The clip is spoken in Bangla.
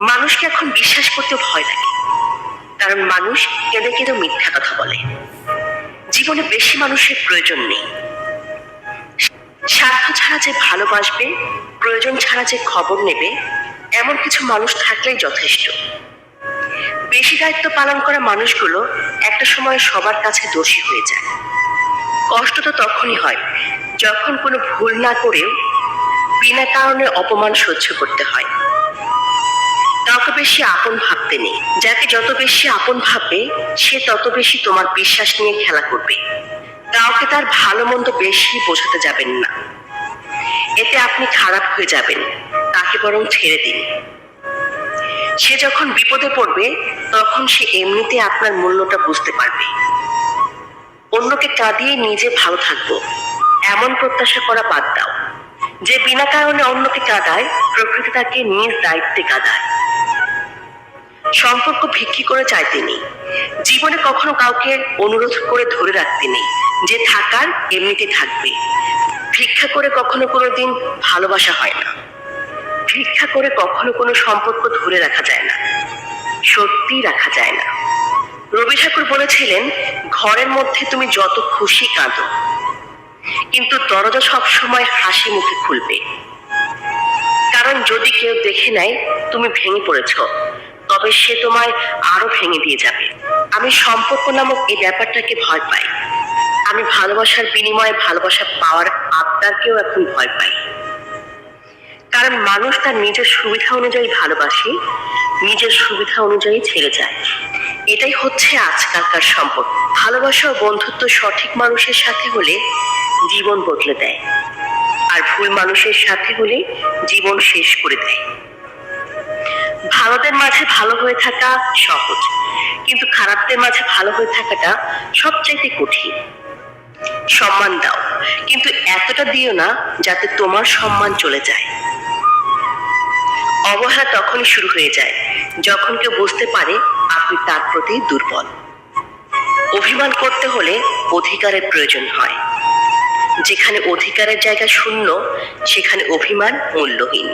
মানুষকে এখন বিশ্বাস করতে ভয় লাগে, কারণ মানুষ কেঁদে কেঁদে মিথ্যা কথা বলে। জীবনে বেশি মানুষের প্রয়োজন নেই। স্বার্থ ছাড়া যে ভালোবাসবে, প্রয়োজন ছাড়া যে খবর নেবে, এমন কিছু মানুষ থাকলেই যথেষ্ট। বেশি দায়িত্ব পালন করা মানুষগুলো একটা সময় সবার কাছে দোষী হয়ে যায়। কষ্ট তো তখনই হয় যখন কোনো ভুল না করেও বিনা কারণে অপমান সহ্য করতে হয়। কাউকে বেশি আপন ভাবতে নেই। যাকে যত বেশি আপন ভাববে, সে তত বেশি তোমার বিশ্বাস নিয়ে খেলা করবে। কাউকে তার ভালো মন্দ বেশি বোঝাতে যাবেন না, এতে আপনি খারাপ হয়ে যাবেন। তাকে বরং ছেড়ে দিন। সে যখন বিপদে পড়বে, তখন সে এমনিতে আপনার মূল্যটা বুঝতে পারবে। অন্যকে কাঁদিয়ে নিজে ভালো থাকবো, এমন প্রত্যাশা করা বাদ দাও। যে বিনা কারণে অন্যকে কাঁদায়, প্রকৃতি তাকে নিজ দায়িত্বে কাঁদায়। সম্পর্ক ভিক্ষি করে চাইতে নেই। জীবনে কখনো কাউকে অনুরোধ করে ধরে রাখতে নেই। যে থাকার এমনিতে থাকবে। ভিক্ষা করে কখনো কোনোদিন ভালোবাসা হয় না। ভিক্ষা করে কখনো কোনো সম্পর্ক ধরে রাখা যায় না, সত্যি রাখা যায় না। রবি ঠাকুর বলেছিলেন, ঘরের মধ্যে তুমি যত খুশি কাঁদো, কিন্তু দরজা সবসময় হাসি মুখে খুলবে। কারণ যদি কেউ দেখে নেয় তুমি ভেঙে পড়েছ, তবে সে তোমায় আরো ভেঙে দিয়ে যাবে। আমি সম্পর্ক নামক এই ব্যাপারটাকে ভয় পাই। আমি ভালোবাসার বিনিময়ে ভালোবাসা পাওয়ার আবদারকেও এখন ভয় পাই। কারণ মানুষ তার নিজের সুবিধা অনুযায়ী ভালোবাসে, নিজের সুবিধা অনুযায়ী ছেড়ে যায়। এটাই হচ্ছে আজকালকার সম্পর্ক। ভালোবাসা ও বন্ধুত্ব সঠিক মানুষের সাথে হলে জীবন বদলে দেয়, আর ভুল মানুষের সাথে হলে জীবন শেষ করে দেয়। ভালোদের মাঝে ভালো হয়ে থাকা সহজ, কিন্তু খারাপদের মাঝে ভালো হয়ে থাকাটা সবচাইতে কঠিন। সম্মান দাও, কিন্তু এতটা দিও না যাতে তোমার সম্মান চলে যায়। অবহেলা তখনই শুরু হয়ে যায় যখন কেউ বুঝতে পারে আপনি তার প্রতি দুর্বল। অভিমান করতে হলে অধিকারের প্রয়োজন হয়। যেখানে অধিকারের জায়গা শূন্য, সেখানে অভিমান মূল্যহীন।